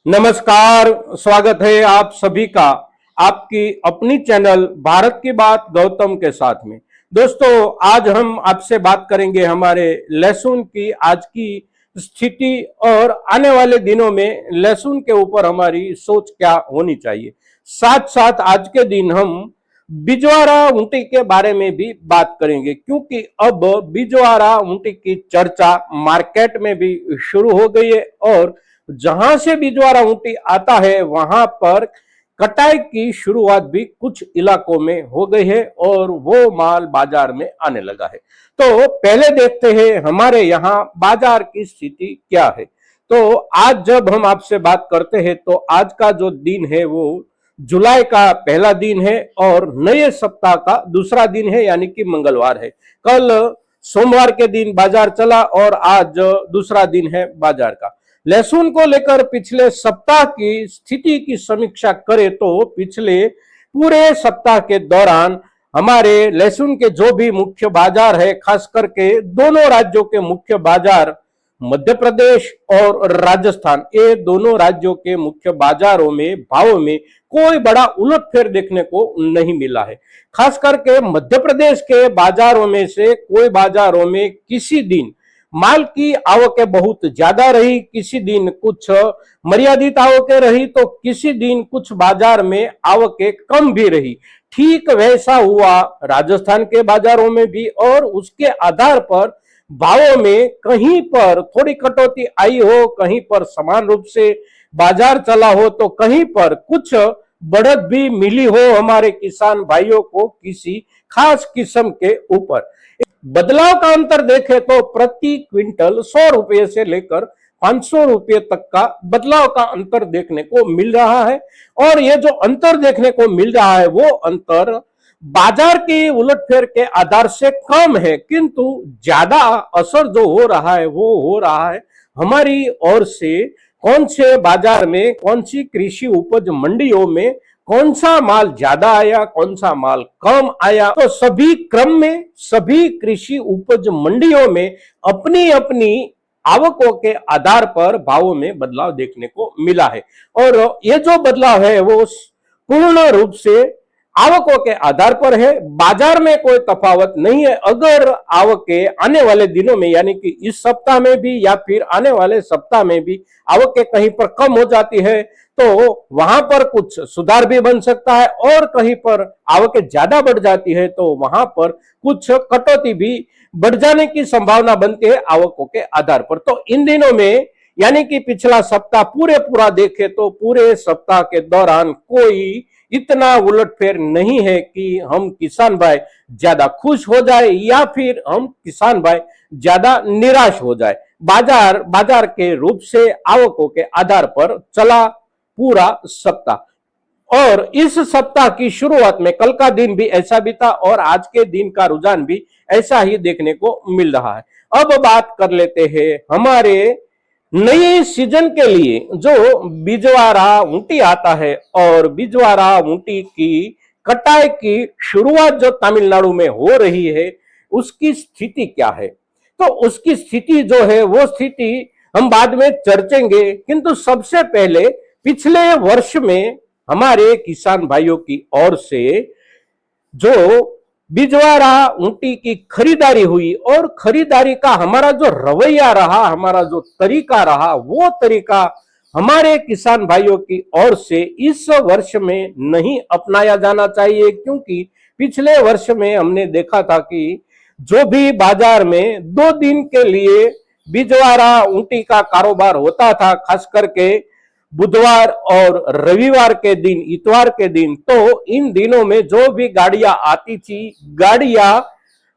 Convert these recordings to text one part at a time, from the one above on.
नमस्कार, स्वागत है आप सभी का आपकी अपनी चैनल भारत की बात गौतम के साथ में। दोस्तों, आज हम आपसे बात करेंगे हमारे लहसुन की आज की स्थिति और आने वाले दिनों में लहसुन के ऊपर हमारी सोच क्या होनी चाहिए। साथ साथ आज के दिन हम बिजवारा ऊंटी के बारे में भी बात करेंगे, क्योंकि अब बिजवारा ऊंटी की चर्चा मार्केट में भी शुरू हो गई है और जहां से बिजवारा ऊंटी आता है वहां पर कटाई की शुरुआत भी कुछ इलाकों में हो गई है और वो माल बाजार में आने लगा है। तो पहले देखते हैं हमारे यहाँ बाजार की स्थिति क्या है। तो आज जब हम आपसे बात करते हैं तो आज का जो दिन है वो जुलाई का पहला दिन है और नए सप्ताह का दूसरा दिन है, यानी कि मंगलवार है। कल सोमवार के दिन बाजार चला और आज दूसरा दिन है बाजार का। लहसुन को लेकर पिछले सप्ताह की स्थिति की समीक्षा करें तो पिछले पूरे सप्ताह के दौरान हमारे लहसुन के जो भी मुख्य बाजार है, खास करके दोनों राज्यों के मुख्य बाजार मध्य प्रदेश और राजस्थान, ये दोनों राज्यों के मुख्य बाजारों में भावों में कोई बड़ा उलटफेर देखने को नहीं मिला है। खास करके मध्य प्रदेश के बाजारों में से कोई बाजारों में किसी दिन माल की आवकें बहुत ज्यादा रही, किसी दिन कुछ मर्यादित आवकें रही, तो किसी दिन कुछ बाजार में आवकें कम भी रही। ठीक वैसा हुआ राजस्थान के बाजारों में भी और उसके आधार पर भावों में कहीं पर थोड़ी कटौती आई हो, कहीं पर समान रूप से बाजार चला हो, तो कहीं पर कुछ बढ़त भी मिली हो हमारे किसान भाइयों को किसी खास किस्म के ऊपर। बदलाव का अंतर देखें तो प्रति क्विंटल 100 रुपये से लेकर 500 रुपये तक का बदलाव का अंतर देखने को मिल रहा है। और ये जो अंतर देखने को मिल रहा है वो अंतर बाजार की उलटफेर के आधार से कम है, किंतु ज्यादा असर जो हो रहा है वो हो रहा है हमारी ओर से कौन से बाजार में, कौन सी कृषि उपज मंडियों में कौन सा माल ज्यादा आया, कौन सा माल कम आया। तो सभी क्रम में सभी कृषि उपज मंडियों में अपनी अपनी आवकों के आधार पर भावों में बदलाव देखने को मिला है और ये जो बदलाव है वो पूर्ण रूप से आवकों के आधार पर है। बाजार में कोई तफावत नहीं है। अगर आवकें आने वाले दिनों में, यानी कि इस सप्ताह में भी या फिर आने वाले सप्ताह में भी आवकें कहीं पर कम हो जाती है तो वहां पर कुछ सुधार भी बन सकता है और कहीं पर आवकें ज्यादा बढ़ जाती है तो वहां पर कुछ कटौती भी बढ़ जाने की संभावना बनती है आवकों के आधार पर। तो इन दिनों में, यानी कि पिछला सप्ताह पूरा देखे तो पूरे सप्ताह के दौरान कोई इतना उलटफेर नहीं है कि हम किसान भाई ज्यादा खुश हो जाए या फिर हम किसान भाई ज्यादा निराश हो जाए। बाजार के रूप से आवकों के आधार पर चला पूरा सप्ताह और इस सप्ताह की शुरुआत में कल का दिन भी ऐसा बीता और आज के दिन का रुझान भी ऐसा ही देखने को मिल रहा है। अब बात कर लेते हैं हमारे नए सीजन के लिए जो बिजवारा ऊंटी आता है और बिजवारा ऊंटी की कटाई की शुरुआत जो तमिलनाडु में हो रही है उसकी स्थिति क्या है। तो उसकी स्थिति जो है वो स्थिति हम बाद में चर्चेंगे, किंतु सबसे पहले पिछले वर्ष में हमारे किसान भाइयों की ओर से जो बिजवारा ऊंटी की खरीदारी हुई और खरीदारी का हमारा जो रवैया रहा, हमारा जो तरीका रहा, वो तरीका हमारे किसान भाइयों की ओर से इस वर्ष में नहीं अपनाया जाना चाहिए, क्योंकि पिछले वर्ष में हमने देखा था कि जो भी बाजार में 2 दिन के लिए बिजवारा ऊंटी का कारोबार होता था, खास करके बुधवार और रविवार के दिन, इतवार के दिन, तो इन दिनों में जो भी गाड़ियां आती थी, गाड़ियां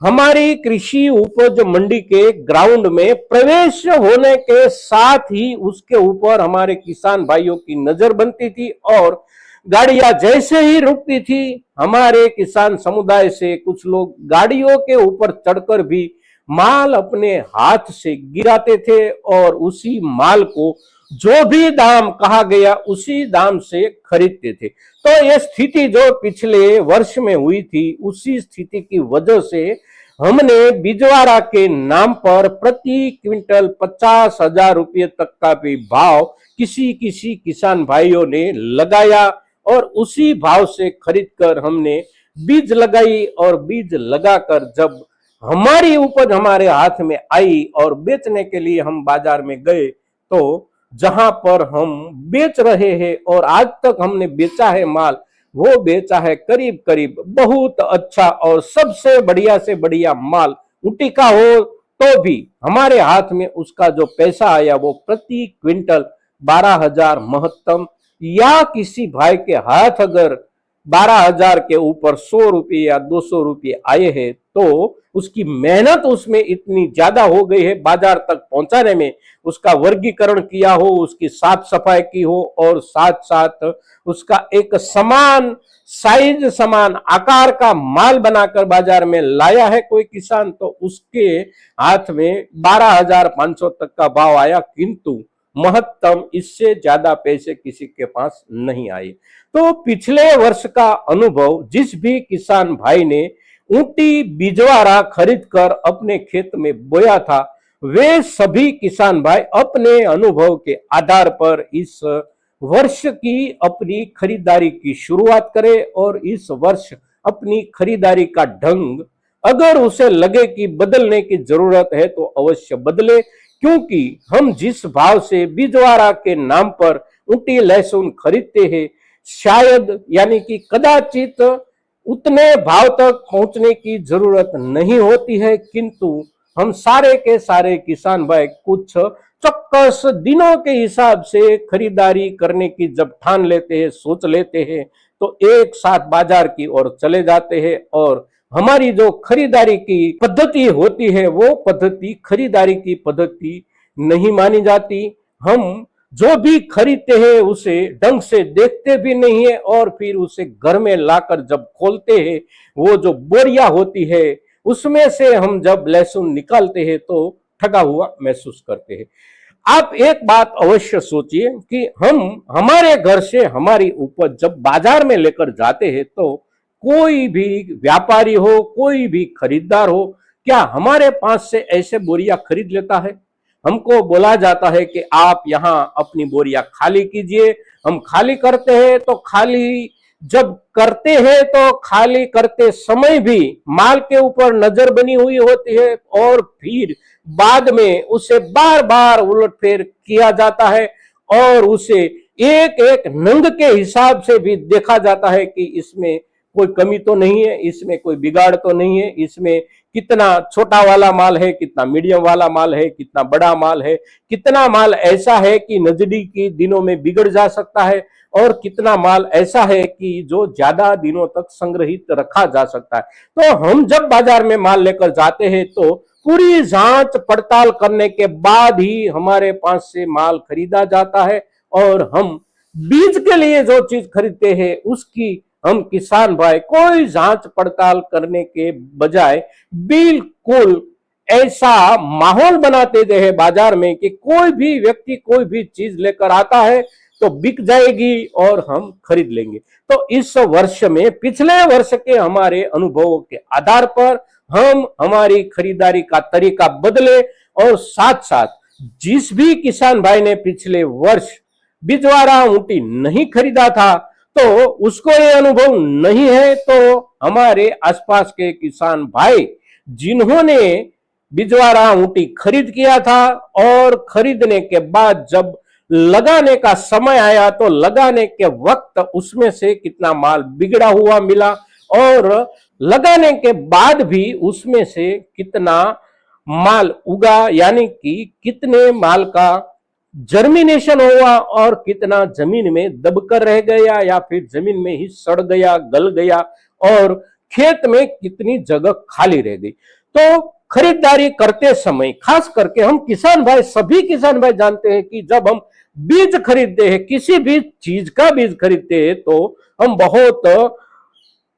हमारी कृषि उपज मंडी के ग्राउंड में प्रवेश होने के साथ ही उसके ऊपर हमारे किसान भाइयों की नजर बनती थी और गाड़ियां जैसे ही रुकती थी हमारे किसान समुदाय से कुछ लोग गाड़ियों के ऊपर चढ़कर भी माल अपने हाथ से गिराते थे और उसी माल को जो भी दाम कहा गया उसी दाम से खरीदते थे। तो यह स्थिति जो पिछले वर्ष में हुई थी उसी स्थिति की वजह से हमने बिजवारा के नाम पर प्रति क्विंटल 50,000 रुपये तक का भी भाव किसी किसी किसान भाइयों ने लगाया और उसी भाव से खरीदकर हमने बीज लगाई और बीज लगाकर जब हमारी उपज हमारे हाथ में आई और बेचने के लिए हम बाजार में गए तो जहां पर हम बेच रहे हैं और आज तक हमने बेचा है माल, वो बेचा है करीब करीब बहुत अच्छा और सबसे बढ़िया से बढ़िया माल ऊटी का हो तो भी हमारे हाथ में उसका जो पैसा आया वो प्रति क्विंटल 12,000 महत्तम, या किसी भाई के हाथ अगर 12,000 के ऊपर 100 रुपये या 200 रुपये आए हैं तो उसकी मेहनत उसमें इतनी ज्यादा हो गई है बाजार तक पहुंचाने में, उसका वर्गीकरण किया हो, उसकी साफ सफाई की हो और साथ साथ उसका एक समान साइज समान आकार का माल बनाकर बाजार में लाया है कोई किसान, तो उसके हाथ में 12,500 तक का भाव आया, किंतु महत्तम इससे ज्यादा पैसे किसी के पास नहीं आए। तो पिछले वर्ष का अनुभव जिस भी किसान भाई ने ऊटी बिजवारा खरीदकर अपने खेत में बोया था, वे सभी किसान भाई अपने अनुभव के आधार पर इस वर्ष की अपनी खरीदारी की शुरुआत करें और इस वर्ष अपनी खरीदारी का ढंग अगर उसे लगे कि बदलने की जरूरत है तो अवश्य बदले, क्योंकि हम जिस भाव से बिजवारा के नाम पर ऊटी लहसुन खरीदते हैं शायद यानी कि कदाचित उतने भाव तक पहुंचने की जरूरत नहीं होती है, किंतु हम सारे के सारे किसान भाई कुछ चौक्कस दिनों के हिसाब से खरीदारी करने की जब ठान लेते हैं, सोच लेते हैं, तो एक साथ बाजार की ओर चले जाते हैं और हमारी जो खरीदारी की पद्धति होती है वो पद्धति खरीदारी की पद्धति नहीं मानी जाती। हम जो भी खरीदते हैं उसे ढंग से देखते भी नहीं है और फिर उसे घर में लाकर जब खोलते हैं वो जो बोरिया होती है उसमें से हम जब लहसुन निकालते हैं तो ठगा हुआ महसूस करते हैं। आप एक बात अवश्य सोचिए कि हम हमारे घर से हमारी उपज जब बाजार में लेकर जाते हैं तो कोई भी व्यापारी हो कोई भी खरीदार हो क्या हमारे पास से ऐसे बोरिया खरीद लेता है? हमको बोला जाता है कि आप यहाँ अपनी बोरिया खाली कीजिए, हम खाली करते हैं तो खाली जब करते हैं तो खाली करते समय भी माल के ऊपर नजर बनी हुई होती है और फिर बाद में उसे बार बार उलटफेर किया जाता है और उसे एक एक नंग के हिसाब से भी देखा जाता है कि इसमें कोई कमी तो नहीं है, इसमें कोई बिगाड़ तो नहीं है, इसमें कितना छोटा वाला माल है, कितना मीडियम वाला माल है, कितना बड़ा माल है, कितना माल ऐसा है कि नजदीकी दिनों में बिगड़ जा सकता है और कितना माल ऐसा है कि जो ज्यादा दिनों तक संग्रहित रखा जा सकता है। तो हम जब बाजार में माल लेकर जाते हैं तो पूरी जांच पड़ताल करने के बाद ही हमारे पास से माल खरीदा जाता है और हम बीज के लिए जो चीज खरीदते हैं उसकी हम किसान भाई कोई जांच पड़ताल करने के बजाय बिल्कुल ऐसा माहौल बनाते हैं बाजार में कि कोई भी व्यक्ति कोई भी चीज लेकर आता है तो बिक जाएगी और हम खरीद लेंगे। तो इस वर्ष में पिछले वर्ष के हमारे अनुभवों के आधार पर हम हमारी खरीदारी का तरीका बदले और साथ साथ जिस भी किसान भाई ने पिछले वर्ष बिजवारा ऊटी नहीं खरीदा था तो उसको ये अनुभव नहीं है, तो हमारे आसपास के किसान भाई जिन्होंने बिजवारा ऊटी खरीद किया था और खरीदने के बाद जब लगाने का समय आया तो लगाने के वक्त उसमें से कितना माल बिगड़ा हुआ मिला और लगाने के बाद भी उसमें से कितना माल उगा यानी कि कितने माल का जर्मिनेशन हुआ और कितना जमीन में दबकर रह गया या फिर जमीन में ही सड़ गया गल गया और खेत में कितनी जगह खाली रह गई। तो खरीदारी करते समय खास करके हम किसान भाई सभी किसान भाई जानते हैं कि जब हम बीज खरीदते हैं किसी भी चीज का बीज खरीदते हैं तो हम बहुत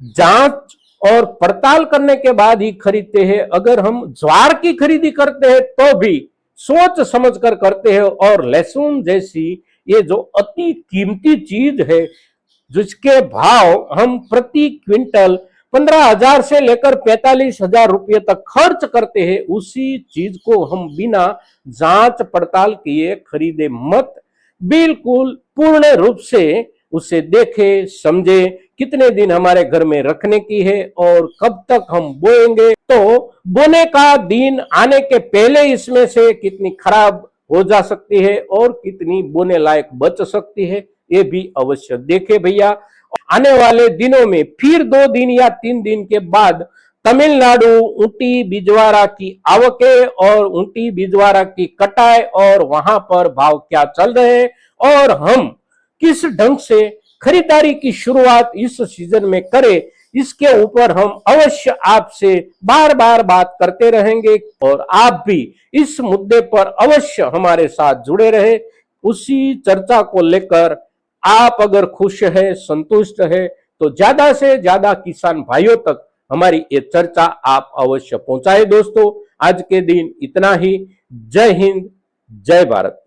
जांच और पड़ताल करने के बाद ही खरीदते हैं। अगर हम ज्वार की खरीदी करते हैं तो भी सोच समझ कर करते हैं और लहसुन जैसी ये जो अति कीमती चीज है जिसके भाव हम प्रति क्विंटल 15,000 से लेकर 45,000 रुपये तक खर्च करते हैं, उसी चीज को हम बिना जांच पड़ताल किए खरीदे मत। बिल्कुल पूर्ण रूप से उसे देखे समझे, कितने दिन हमारे घर में रखने की है और कब तक हम बोएंगे, तो बोने का दिन आने के पहले इसमें से कितनी खराब हो जा सकती है और कितनी बोने लायक बच सकती है, ये भी अवश्य देखे भैया। आने वाले दिनों में फिर 2 दिन या 3 दिन के बाद तमिलनाडु ऊंटी बिजवारा की आवकें और ऊंटी बिजवारा की कटाई और वहां पर भाव क्या चल रहे हैं और हम किस ढंग से खरीदारी की शुरुआत इस सीजन में करें, इसके ऊपर हम अवश्य आपसे बार बार बात करते रहेंगे और आप भी इस मुद्दे पर अवश्य हमारे साथ जुड़े रहे। उसी चर्चा को लेकर आप अगर खुश है, संतुष्ट है, तो ज्यादा से ज्यादा किसान भाइयों तक हमारी ये चर्चा आप अवश्य पहुंचाए। दोस्तों आज के दिन इतना ही। जय हिंद, जय भारत।